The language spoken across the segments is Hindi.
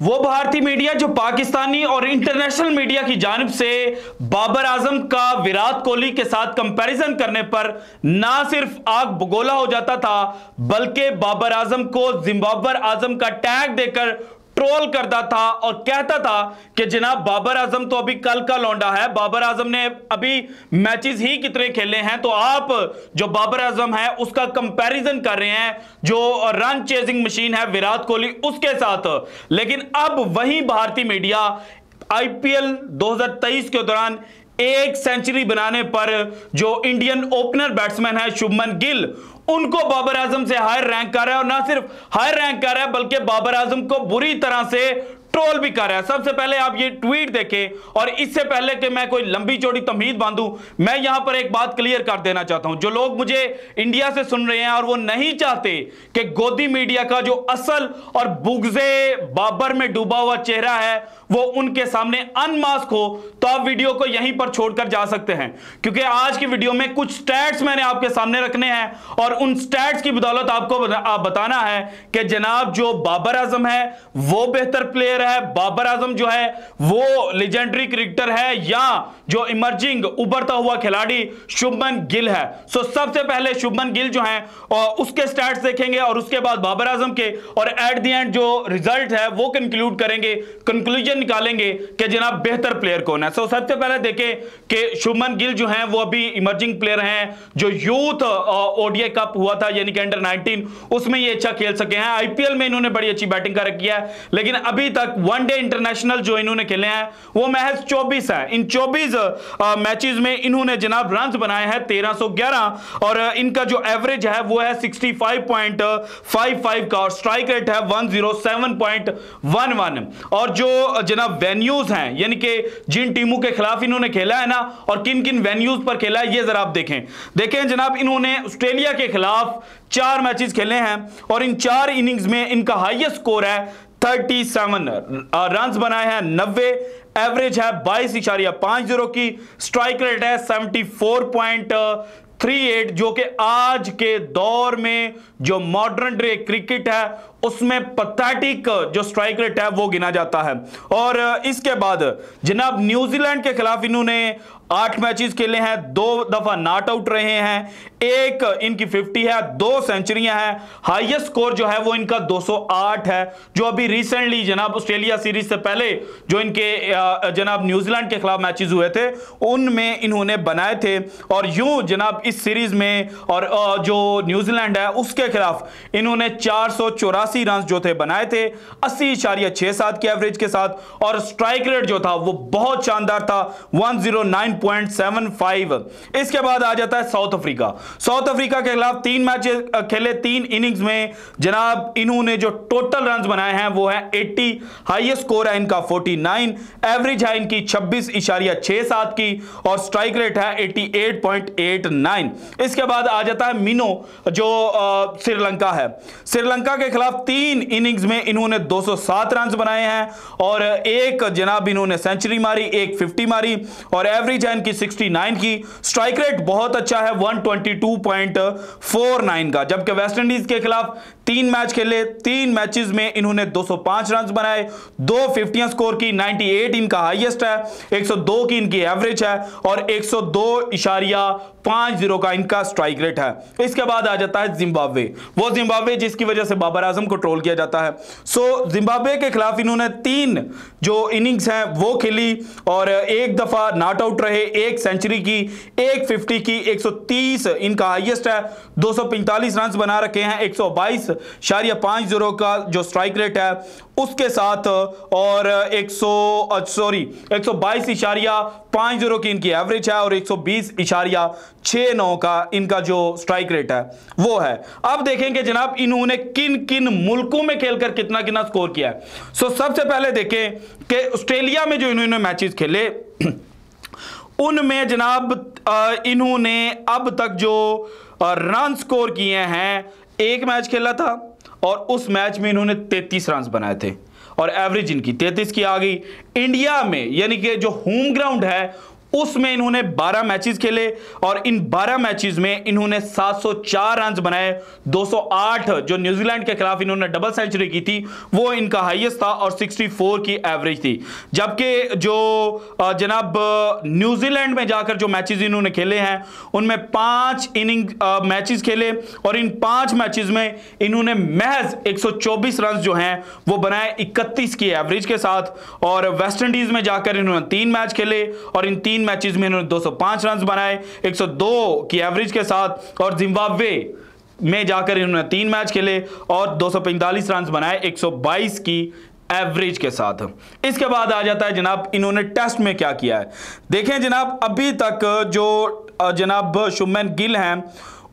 वो भारतीय मीडिया जो पाकिस्तानी और इंटरनेशनल मीडिया की जानिब से बाबर आजम का विराट कोहली के साथ कंपैरिजन करने पर ना सिर्फ आग बगोला हो जाता था, बल्कि बाबर आजम को जिम्बाब्वे आजम का टैग देकर ट्रोल करता था और कहता था कि जनाब बाबर आजम तो अभी कल का लौंडा है, बाबर आजम ने अभी मैचेस ही कितने खेले हैं, तो आप जो बाबर आजम है उसका कंपैरिजन कर रहे हैं जो रन चेजिंग मशीन है विराट कोहली उसके साथ। लेकिन अब वही भारतीय मीडिया आईपीएल 2023 के दौरान एक सेंचुरी बनाने पर जो इंडियन ओपनर बैट्समैन है शुभमन गिल, उनको बाबर आजम से हायर रैंक कर रहा है और ना सिर्फ हायर रैंक कर रहा है बल्कि बाबर आजम को बुरी तरह से ट्रोल भी कर रहा है। सबसे पहले आप ये ट्वीट देखें और इससे पहले कि मैं कोई लंबी चौड़ी तमहीद बांधूं, मैं यहां पर एक बात क्लियर कर देना चाहता हूं। जो लोग मुझे इंडिया से सुन रहे हैं और वो नहीं चाहते कि गोदी मीडिया का जो असल और बुग़्ज़े बाबर में डूबा हुआ चेहरा है वो उनके सामने अनमास्क हो, तो आप वीडियो को यहीं पर छोड़कर जा सकते हैं, क्योंकि आज की वीडियो में कुछ स्टैट्स मैंने आपके सामने रखने हैं और उन स्टैट्स की बदौलत आपको बताना है कि जनाब जो बाबर आजम है वो बेहतर प्लेयर है, बाबर आजम जो है वो लेजेंडरी क्रिकेटर है या जो इमर्जिंग उभरता हुआ खिलाड़ी शुभमन गिल है। सो सबसे पहले शुभमन गिल जो है उसके स्टैट्स देखेंगे और उसके बाद बाबर आजम के, और एट द एंड जो रिजल्ट है वो कंक्लूड करेंगे, कंक्लूजन निकालेंगे कि जनाब बेहतर प्लेयर कौन है। सो सबसे पहले देखें कि शुभमन गिल जो है वो अभी इमर्जिंग प्लेयर हैं, जो यूथ ओडीआई कप हुआ था यानी कि अंडर 19 उसमें ये अच्छा खेल सके हैं, आईपीएल में इन्होंने बड़ी अच्छी बैटिंग कर रखी है, लेकिन अभी तक वनडे इंटरनेशनल जो इन्होंने खेले हैं वो महज 24 है। इन 24 मैचेस में इन्होंने जनाब रन बनाए हैं 1311 और इनका जो एवरेज है वो है 65.55 का और स्ट्राइक रेट है 107.11 और जो जनाब वेन्यूज हैं यानी कि जिन टीमों के खिलाफ इन्होंने खेला है ना और किन किन वेन्यूज पर खेला है ये जरा आप देखें जनाब इन्होंने ऑस्ट्रेलिया के खिलाफ 4 मैचेस खेले हैं और इन 4 इनिंग्स में इनका हाईएस्ट स्कोर है 37 रन्स बनाए हैं 90, एवरेज है 22.50 की, स्ट्राइक रेट है 74.38 जो कि आज के दौर में जो मॉडर्न डे क्रिकेट है उसमें पैथेटिक जो स्ट्राइक रेट है वो गिना जाता है। और इसके बाद जनाब न्यूजीलैंड के खिलाफ इन्होंने 8 मैचेस खेले हैं, 2 दफा नॉट आउट रहे हैं, 1 इनकी 50 है, 2 सेंचुरियां हैं, हाईएस्ट स्कोर जो है वो इनका 208 है जो अभी रिसेंटली जनाब ऑस्ट्रेलिया सीरीज से पहले जो इनके जनाब न्यूजीलैंड के खिलाफ मैचेस हुए थे उनमें इन्होंने बनाए थे। और यूं जनाब इस सीरीज में और जो न्यूजीलैंड है उसके खिलाफ इन्होंने 484 रन जो थे बनाए थे 80.67 के एवरेज के साथ और स्ट्राइक रेट जो था वो बहुत शानदार था 109.75। इसके बाद आ जाता है साउथ अफ्रीका। साउथ अफ्रीका के खिलाफ 3 मैच खेले, 3 इनिंग्स में जनाब इन्होंने जो टोटल रन बनाए हैं वो है 80, हाईएस्ट स्कोर है इनका 49, एवरेज है इनकी 26.67 की और स्ट्राइक रेट है 88.89। इसके बाद आ जाता है मीनो जो श्रीलंका है। श्रीलंका के खिलाफ 3 इनिंग्स में इन्होंने 207 रन बनाए हैं और 1 जनाब इन्होंने सेंचुरी मारी, 1 50 मारी और एवरेज है इनकी 69 की, स्ट्राइक रेट बहुत अच्छा है 122.49 का। जबकि वेस्ट इंडीज के खिलाफ 3 मैच खेले, 3 मैचेस में इन्होंने 205 रन बनाए, 2 50 स्कोर की, 98 इनका हाईएस्ट है, 102 की इनकी एवरेज है और 102.50 का इनका स्ट्राइक रेट है। इसके बाद आ जाता है जिम्बाब्वे, वो जिम्बाब्वे जिसकी वजह से बाबर आजम को ट्रोल किया जाता है। सो जिम्बाब्वे के खिलाफ इन्होंने 3 जो इनिंग्स हैं वो खेली और 1 दफा नॉट आउट रहे, 1 सेंचुरी की, 1 50 की, 130 इनका हाईएस्ट है, 245 रन बना रखे हैं, 122.50 का जो स्ट्राइक रेट है उसके साथ और 122.50 की इनकी एवरेज है और 120.69 का इनका जो स्ट्राइक रेट है वो है। अब देखेंगे जनाब इन्होंने किन किन मुल्कों में खेलकर कितना कितना स्कोर किया है। सो सबसे पहले देखें कि ऑस्ट्रेलिया में जो इन्होंने मैचेस खेले उनमें जनाब इन्होंने अब तक जो रन स्कोर किए हैं, 1 मैच खेला था और उस मैच में इन्होंने 33 रन बनाए थे और एवरेज इनकी 33 की आ गई। इंडिया में यानी कि जो होम ग्राउंड है उसमें इन्होंने 12 मैचेस खेले और इन 12 मैचेस में इन्होंने 704 रन बनाए। 208 जो न्यूजीलैंड के खिलाफ इन्होंने डबल सेंचुरी की थी वो इनका हाईएस्ट था और 64 की एवरेज थी। जबकि जो जनाब न्यूजीलैंड में जाकर जो मैचेस इन्होंने खेले हैं उनमें 5 इनिंग मैचेस खेले और इन 5 मैचेस में इन्होंने महज 124 रन जो हैं वो बनाए 31 की एवरेज के साथ। और वेस्ट इंडीज में जाकर इन्होंने 3 मैच खेले और इन 3 मैचेस में इन्होंने 205 रन बनाए 102 की एवरेज के साथ। और जिम्बाब्वे में जाकर इन्होंने 3 मैच खेले और 245 रन बनाए 122 की एवरेज के साथ। इसके बाद आ जाता है जनाब इन्होंने टेस्ट में क्या किया है। देखें जनाब अभी तक जो जनाब शुभमन गिल हैं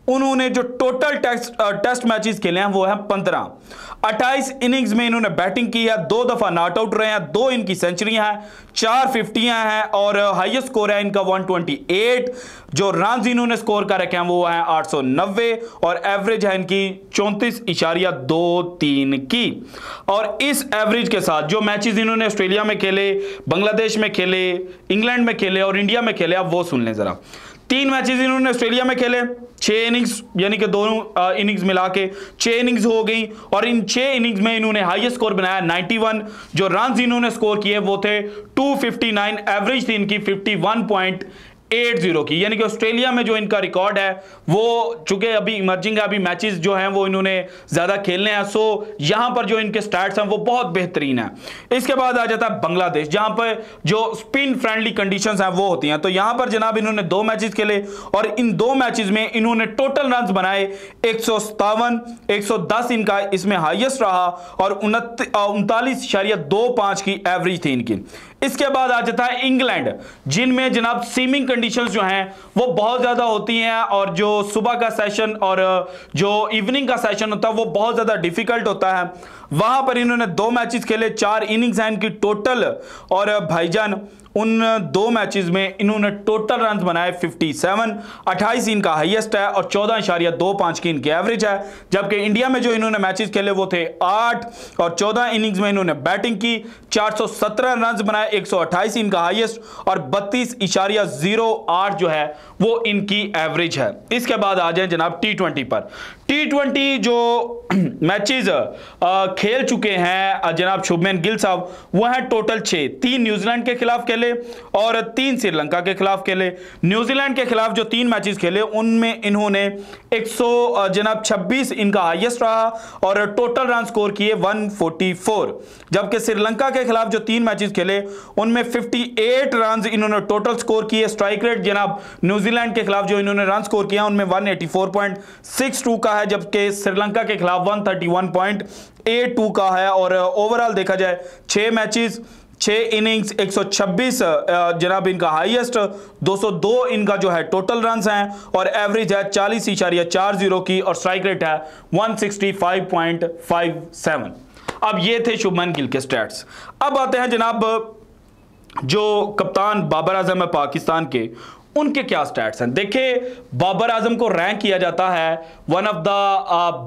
उन्होंने जो टोटल टेस्ट मैचेस खेले हैं वो हैं 15। 28 इनिंग्स में इन्होंने बैटिंग की है, 2 दफा नॉट आउट रहे हैं, 2 इनकी सेंचुरियां हैं, 4 50यां हैं और हाईएस्ट स्कोर है इनका 128। जो रन इन्होंने स्कोर कर रखे हैं वो है 890 और एवरेज है इनकी 34.23 की। और इस एवरेज के साथ जो मैचेस इन्होंने ऑस्ट्रेलिया में खेले, बांग्लादेश में खेले, इंग्लैंड में खेले और इंडिया में खेले, आप वो सुन लें जरा। 3 मैचेस इन्होंने ऑस्ट्रेलिया में खेले, 6 इनिंग्स यानी कि दोनों इनिंग्स मिला के 6 इनिंग्स हो गई और इन 6 इनिंग्स में इन्होंने हाईएस्ट स्कोर बनाया 91। जो रन इन्होंने स्कोर किए वो थे 259, एवरेज थी इनकी 51.80 की। यानी कि ऑस्ट्रेलिया में जो इनका रिकॉर्ड है वो चूंकि अभी इमर्जिंग है, अभी मैचेस जो हैं वो इन्होंने ज्यादा खेलने हैं, सो यहां पर जो इनके स्टैट्स हैं वो बहुत बेहतरीन है। इसके बाद आ जाता है बांग्लादेश, जहां पर जो स्पिन फ्रेंडली कंडीशंस हैं वो होती हैं। तो यहां पर जनाब इन्होंने 2 मैचेस खेले और इन 2 मैचेस में इन्होंने टोटल रन बनाए 157, 110 इनका इसमें हाईएस्ट रहा और 39.25 की एवरेज थी इनकी। इसके बाद आ जाता है इंग्लैंड, जिनमें जनाब सीमिंग कंडीशंस जो हैं वो बहुत ज्यादा होती हैं और जो सुबह का सेशन और जो इवनिंग का सेशन होता है वो बहुत ज्यादा डिफिकल्ट होता है। वहां पर इन्होंने 2 मैचेस खेले, 4 इनिंग्स हैं इनकी टोटल और भाईजान उन 2 मैचेस में इन्होंने टोटल रन बनाए 57, 28 इनका हाईएस्ट है और 14.25 की इनकी एवरेज है। जबकि इंडिया में जो इन्होंने मैचेस खेले वो थे 8 और 14 इनिंग्स में इन्होंने बैटिंग की, 417 रन बनाए, 128 इनका हाईएस्ट और 32.08 जो है वो इनकी एवरेज है। इसके बाद आ जाए जनाब T20 पर। T20 जो मैचेस खेल चुके हैं जनाब शुभमन गिल साहब वो हैं टोटल 6। 3 न्यूजीलैंड के खिलाफ खेले और 3 श्रीलंका के खिलाफ खेले। न्यूजीलैंड के खिलाफ जो 3 मैचेस खेले उनमें इन्होंने 126 इनका हाईएस्ट रहा और टोटल रन स्कोर किए 144। जबकि श्रीलंका के खिलाफ जो 3 मैचेस खेले उनमें 58 रन इन्होंने टोटल स्कोर किए। स्ट्राइक रेट जनाब न्यूजीलैंड के खिलाफ जो इन्होंने रन स्कोर किया उनमें 184.62 का है, जबकि श्रीलंका के खिलाफ 131.82 का है। और ओवरऑल देखा जाए 6 मैचेस, 6 इनिंग्स, 126 जनाब इनका हाईएस्ट, 202 इनका जो है टोटल रन्स हैं और एवरेज है 40.40 की और स्ट्राइक रेट है 165.57। अब ये थे शुभमन गिल के स्टैट्स। अब आते हैं जनाब जो कप्तान बाबर आजम है पाकिस्तान के, उनके क्या स्टैट्स हैं। देखिए बाबर आजम को रैंक किया जाता है one of the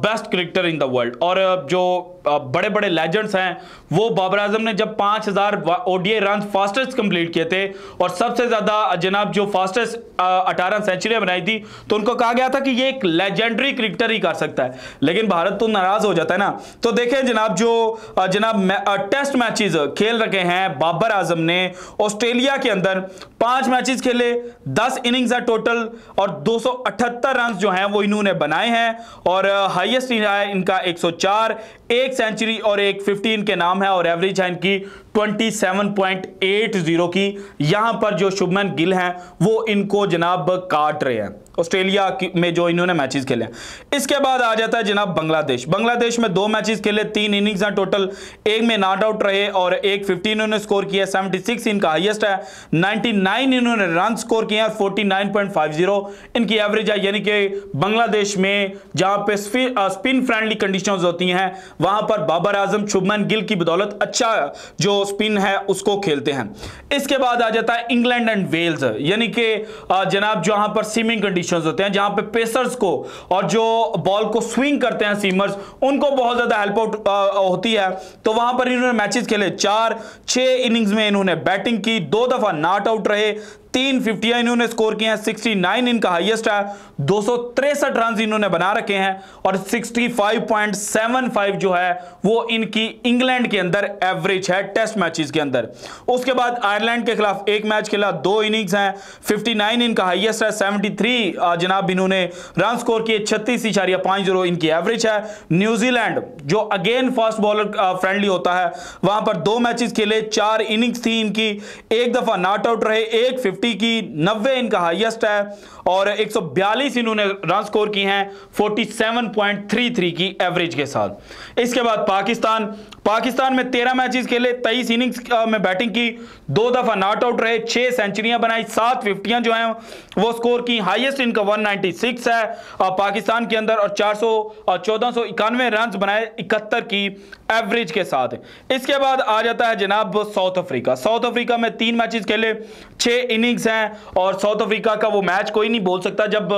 best cricketer in the world और जो बड़े बड़े लेजेंड्स हैं वो बाबर आजम ने जब 5000 ओडीआई रन फास्टेस्ट कंप्लीट किए थे और सबसे ज्यादा जनाब जो फास्टेस्ट 18 सेंचुरियां बनाई थी तो उनको कहा गया था कि ये एक लेजेंडरी क्रिकेटर ही कर सकता है, लेकिन भारत तो नाराज हो जाता है ना। तो देखें जनाब जो टेस्ट मैचेस खेल रखे हैं बाबर आजम ने ऑस्ट्रेलिया के अंदर 5 मैचेस खेले, 10 इनिंग्स है टोटल और 278 रन जो हैं वो इन्होंने बनाए हैं और हाईएस्ट है इनका 104, 1 सेंचुरी और 1 15 के नाम है और एवरेज है इनकी 27.80 की। यहां पर जो शुभमन गिल हैं वो इनको जनाब काट रहे हैं ऑस्ट्रेलिया में जो इन्होंने मैचेस खेले। इसके बाद आ जाता है जनाब बांग्लादेश। बांग्लादेश में 2 मैचेस खेले, 3 इनिंग्स हैं टोटल, 1 में नॉट आउट रहे और 1 15 इन्होंने स्कोर किया, 76 इनका हाईएस्ट है, 99 इन्होंने रन स्कोर किया, 49.50 इनकी एवरेज है। यानी कि बांग्लादेश में जहां पे स्पिन फ्रेंडली कंडीशंस होती हैं वहां पर बाबर आजम शुभमन गिल की बदौलत अच्छा जो स्पिन है उसको खेलते हैं। इसके बाद आ जाता है इंग्लैंड एंड वेल्स, यानी कि जनाब जहां पर सीमिंग कंडीशंस होते हैं, जहां पे पेसर्स को और जो बॉल को स्विंग करते हैं सीमर्स उनको बहुत ज्यादा हेल्प आउट होती है। तो वहां पर इन्होंने मैचेस खेले, 6 इनिंग्स में इन्होंने बैटिंग की, 2 दफा नॉट आउट रहे, 350 इन्होंने स्कोर किए हैं, 69 इनका हाईएस्ट है, 263 रन इन्होंने बना रखे हैं और 65.75 जो है वो इनकी इंग्लैंड के अंदर एवरेज है टेस्ट मैचेस के अंदर। उसके बाद आयरलैंड के खिलाफ एक मैच खेला, 2 इनिंग्स हैं, 59 इनका हाईएस्ट है, 73 जनाब इन्होंने रन स्कोर किए, 36.50 इनकी एवरेज है। न्यूजीलैंड जो अगेन फास्ट बॉलर फ्रेंडली होता है, वहां पर 2 मैचेस खेले, 4 इनिंग्स थी इनकी, एक दफा नॉट आउट रहे, 150 की, 90 इनका हाईएस्ट है और 142 इन्होंने रन स्कोर की हैं 47.33 की एवरेज के साथ। इसके बाद पाकिस्तान में 13 मैचेस खेले, 23 इनिंग्स में बैटिंग की, 2 दफा नॉट आउट रहे, 6 सेंचुरियां बनाई, 7 50 जो हैं वो स्कोर की, हाईएस्ट इनका 196 है पाकिस्तान के अंदर और 1491 रन बनाए 71 की एवरेज के साथ। इसके बाद आ जाता है जनाब साउथ अफ्रीका में 3 मैचेस खेले, 6 इनिंग्स हैं और साउथ अफ्रीका का वो मैच कोई नहीं बोल सकता जब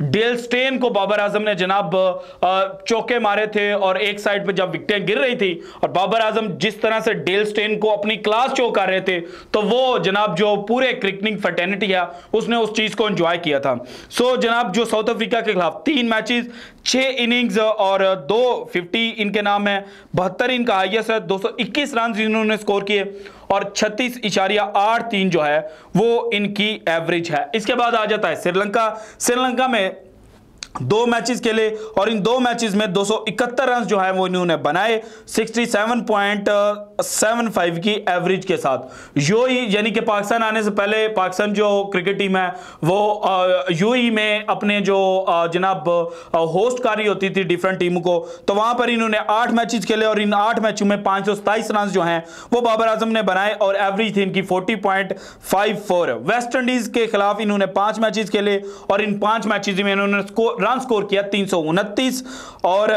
डेल स्टेन को बाबर आजम ने जनाब चौके मारे थे और एक साइड पे जब विकेटें गिर रही थी और बाबर आजम जिस तरह से डेल स्टेन को अपनी क्लास शो कर रहे थे, तो वो जनाब जो पूरे क्रिकेटिंग फैटर्निटी है उसने उस चीज को एंजॉय किया था। सो जनाब जो साउथ अफ्रीका के खिलाफ 3 मैचेस, 6 इनिंग्स और 250 इनके नाम है, 72 इनका हाईएस्ट है, 221 रन इन्होंने स्कोर किए और 36.83 जो है वो इनकी एवरेज है। इसके बाद आ जाता है श्रीलंका में 2 मैचेस खेले और इन 2 मैचेस में 271 रन जो है वो इन्होंने बनाए 67.75 की एवरेज के साथ। यूएई यानी कि पाकिस्तान आने से पहले पाकिस्तान जो क्रिकेट टीम है वो यूएई में अपने जो जनाब होस्ट कर रही होती थी डिफरेंट टीमों को, तो वहां पर इन्होंने 8 मैचेस खेले और इन 8 मैचों में 527 रन जो हैं वो बाबर आजम ने बनाए और एवरेज थी इनकी 40.54। वेस्ट इंडीज के खिलाफ इन्होंने 5 मैचेस खेले और इन 5 मैचेस में इन्होंने रन स्कोर किया 329 और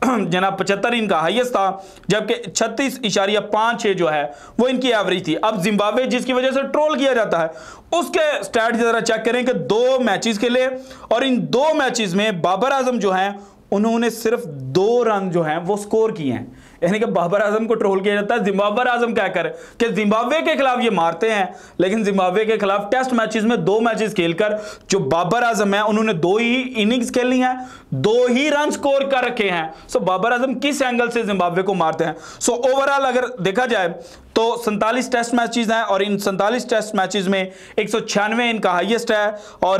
जनाब 75 इनका हाईएस्ट था, जबकि 36.56 जो है वो इनकी एवरेज थी। अब जिम्बाब्वे जिसकी वजह से ट्रोल किया जाता है उसके स्टैट जरा चेक करें कि 2 मैचेस खेले और इन 2 मैचेस में बाबर आजम जो हैं उन्होंने सिर्फ 2 रन जो हैं वो स्कोर किए हैं। यानी कि बाबर आजम को ट्रोल किया जाता है, जिम्बाब्वे आजम क्या करे कि जिम्बाब्वे के खिलाफ ये मारते हैं, लेकिन जिम्बाब्वे के खिलाफ टेस्ट मैचेस में 2 मैचेस खेलकर जो बाबर आजम है उन्होंने 2 ही इनिंग्स खेलनी है, 2 ही रन स्कोर कर रखे हैं। सो बाबर आजम किस एंगल से जिम्बाब्वे को मारते हैं? सो ओवरऑल अगर देखा जाए तो 47 टेस्ट मैचेस हैं और इन 47 टेस्ट मैचेस में 196 इनका हाईएस्ट है और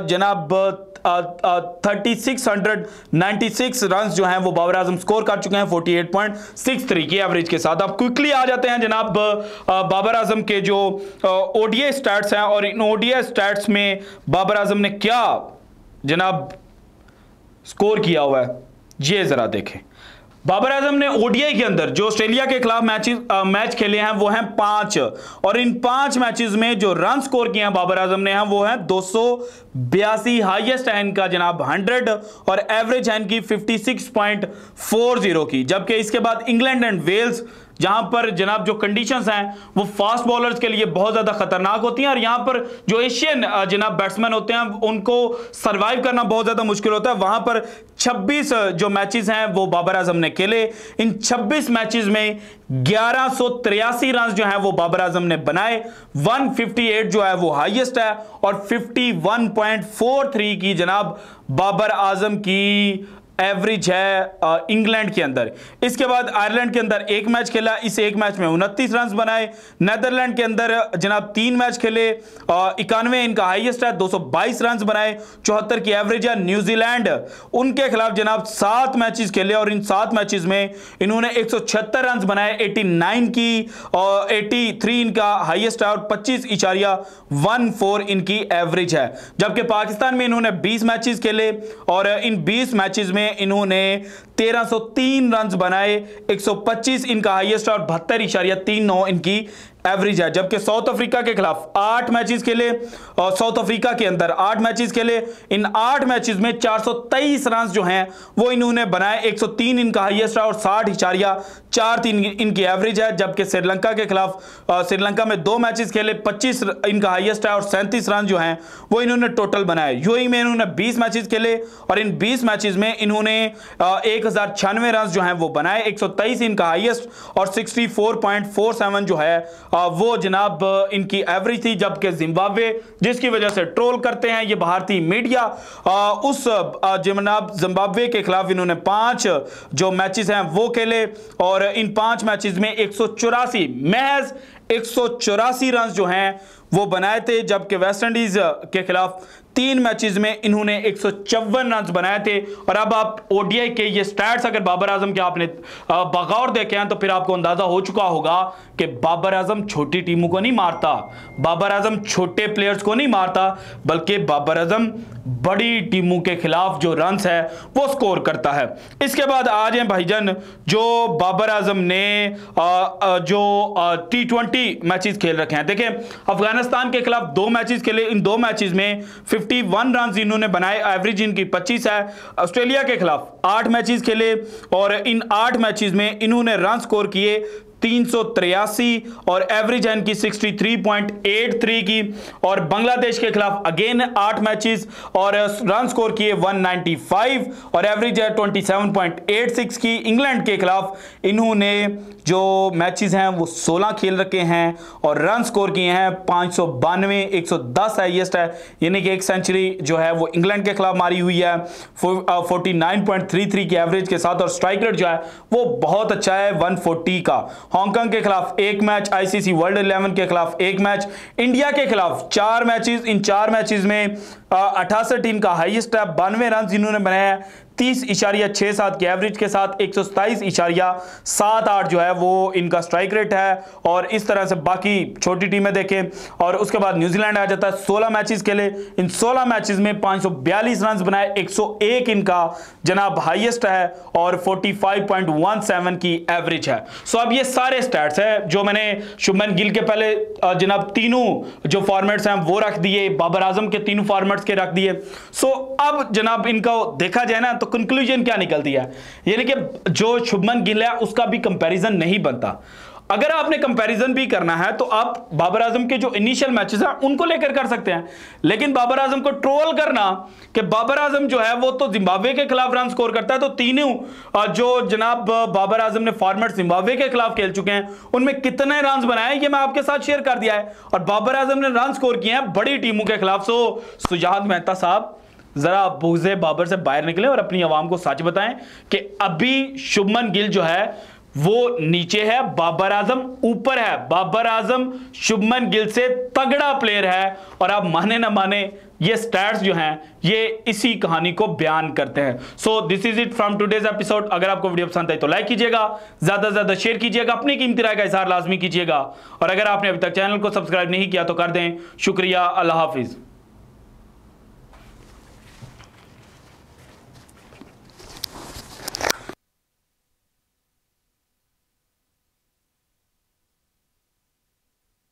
जनाब 3696 रन जो हैं वो बाबर आजम स्कोर कर चुके हैं 48.63 की एवरेज के साथ। अब क्विकली आ जाते हैं जनाब बाबर आजम के जो ओडीआई स्टैट्स हैं और इन ओडीआई स्टैट्स में बाबर आजम ने क्या जनाब स्कोर किया हुआ है ये जरा देखें। बाबर आजम ने ओडीआई के अंदर जो ऑस्ट्रेलिया के खिलाफ मैच खेले हैं वो हैं 5 और इन 5 मैचेस में जो रन स्कोर किए हैं बाबर आजम ने हैं वो हैं 282, हाईएस्ट है इनका जनाब 100 और एवरेज है इनकी 56.40 की। जबकि इसके बाद इंग्लैंड एंड वेल्स जहां पर जनाब जो कंडीशंस हैं वो फास्ट बॉलर्स के लिए बहुत ज्यादा खतरनाक होती हैं और यहां पर जो एशियन जनाब बैट्समैन होते हैं उनको सरवाइव करना बहुत ज्यादा मुश्किल होता है। वहां पर 26 जो मैचेस हैं वो बाबर आजम ने खेले, इन 26 मैचेस में 1183 रन जो हैं वो बाबर आजम ने बनाए, 158 जो है वो हाईएस्ट है और 51.43 की जनाब बाबर आजम की एवरेज है इंग्लैंड के अंदर। इसके बाद आयरलैंड के अंदर 1 मैच खेला, इस 1 मैच में 29 रन बनाए। नेदरलैंड के अंदर जनाब 3 मैच खेले, 91 इनका हाईएस्ट है, 222 रन बनाए, 74 की एवरेज है। न्यूजीलैंड उनके खिलाफ जनाब 7 मैचेस खेले और इन 7 मैचेस में इन्होंने 176 रन बनाए, 89 की और 83 इनका हाईएस्ट है और 25.14 इनकी एवरेज है। जबकि पाकिस्तान में इन्होंने 20 मैचेस खेले और इन 20 मैचेस में इन्होंने 1303 रन बनाए, 125 इनका हाईएस्ट और 72.39 इनकी एवरेज है। जबकि साउथ अफ्रीका के खिलाफ 8 मैचेस खेले और साउथ अफ्रीका के अंदर 8 मैचेस खेले, इन 8 मैचेस में 423 रन जो हैं वो इन्होंने बनाए, 103 इनका हाईएस्ट है और 60.43 इनकी एवरेज है। जबकि श्रीलंका के खिलाफ श्रीलंका में 2 मैचेस खेले, 25 इनका हाईएस्ट है और 37 रन जो हैं वो इन्होंने टोटल बनाए। यूएई में इन्होंने 20 मैचेस खेले और इन 20 मैचेस में इन्होंने 1000 1096 रन जो हैं वो बनाए, 123 इनका हाईएस्ट और 64.47 जो है वो जनाब इनकी एवरेज थी। जबकि जिम्बाब्वे, जिसकी वजह से ट्रोल करते हैं ये भारतीय मीडिया, उस जनाब जिम्बाब्वे के खिलाफ इन्होंने 5 जो मैचेस हैं वो खेले और इन 5 मैचेस में 184 महज 184 रन जो हैं वो बनाए थे। जबकि वेस्ट इंडीज के खिलाफ 3 मैचेस में इन्होंने 154 रन बनाए थे। और अब आप ओडीआई के ये स्टैट्स अगर बाबर आजम के आपने बगौर देखे हैं तो फिर आपको अंदाजा हो चुका होगा कि बाबर आजम छोटी टीमों को नहीं मारता, बाबर आजम छोटे प्लेयर्स को नहीं मारता, बल्कि बाबर आजम बड़ी टीमों के खिलाफ जो रन्स है वो स्कोर करता है। इसके बाद आ जाए भाईजान, जो बाबर आजम ने जो T20 मैचेस खेल रखे हैं। देखिए अफगानिस्तान के खिलाफ 2 मैचेस खेले, इन 2 मैचेस में 51 रन इन्होंने बनाए, एवरेज इनकी 25 है। ऑस्ट्रेलिया के खिलाफ 8 मैचेस खेले और इन 8 मैचेस में इन्होंने रन स्कोर किए 383 और एवरेज है इनकी 63.83 की। और बांग्लादेश के खिलाफ अगेन 8 मैचेस और रन स्कोर किए 195 और एवरेज है 27.86 की। इंग्लैंड के खिलाफ इन्होंने जो मैचेस हैं वो 16 खेल रखे हैं और रन स्कोर किए हैं 592, 110 हाईएस्ट है, यानी कि एक सेंचुरी जो है वो इंग्लैंड के खिलाफ मारी हुई है 49.33 की एवरेज के साथ। और स्ट्राइक रेट जो है वो बहुत अच्छा है 140 का। हांगकांग के खिलाफ 1 मैच, आईसीसी वर्ल्ड 11 के खिलाफ 1 मैच, इंडिया के खिलाफ 4 मैचेस, इन 4 मैचेस में 68 इनका हाईएस्ट है, 92 रन इन्होंने बनाए, 30.67 की एवरेज के साथ, 127.78 जो है वो इनका स्ट्राइक रेट है। और इस तरह से बाकी छोटी टीमें देखें। और उसके बाद न्यूजीलैंड आ जाता है, 16 मैचेस खेले, इन 16 मैचेस में 542 रन बनाए, 101 इनका जनाब हाईएस्ट है और 45.17 की एवरेज है। सो अब ये सारे स्टैट्स है जो मैंने शुभमन गिल के पहले जनाब तीनों जो फॉर्मेट्स हैं वो रख दिए, बाबर आजम के तीनों फॉर्मेट्स के रख दिए। सो अब जनाब इनका देखा जाए ना तो कंक्लूजन क्या निकलती है, यानी कि जो शुभमन गिल है उसका भी कंपैरिजन नहीं बनता। अगर आपने कंपैरिजन भी करना है तो आप बाबर आजम के जो इनिशियल मैचेस हैं उनको लेकर कर सकते हैं, लेकिन बाबर आजम को ट्रोल करना कि बाबर आजम जो है वो तो जिम्बाब्वे के खिलाफ रन स्कोर करता है, तो तीनों जो जनाब बाबर आजम ने फॉर्मेट जिम्बाब्वे के खिलाफ खेल चुके हैं उनमें कितने रन बनाए ये मैं आपके साथ शेयर कर दिया है। और बाबर आजम ने रन स्कोर किए हैं बड़ी टीमों के खिलाफ। सो सुजात मेहता साहब जरा बूझे बाबर से बाहर निकले और अपनी आवाम को सच बताएं कि अभी शुभमन गिल जो है वो नीचे है, बाबर आजम ऊपर है। बाबर आजम शुभमन गिल से तगड़ा प्लेयर है और आप माने ना माने ये स्टैट्स जो हैं ये इसी कहानी को बयान करते हैं। So this is it from today's episode. अगर आपको वीडियो पसंद आई तो लाइक कीजिएगा, ज्यादा से ज्यादा शेयर कीजिएगा, अपनी कीमती राय का इजहार लाजमी कीजिएगा और अगर आपने अभी तक चैनल को सब्सक्राइब नहीं किया तो कर दें। शुक्रिया, अल्लाह हाफिज।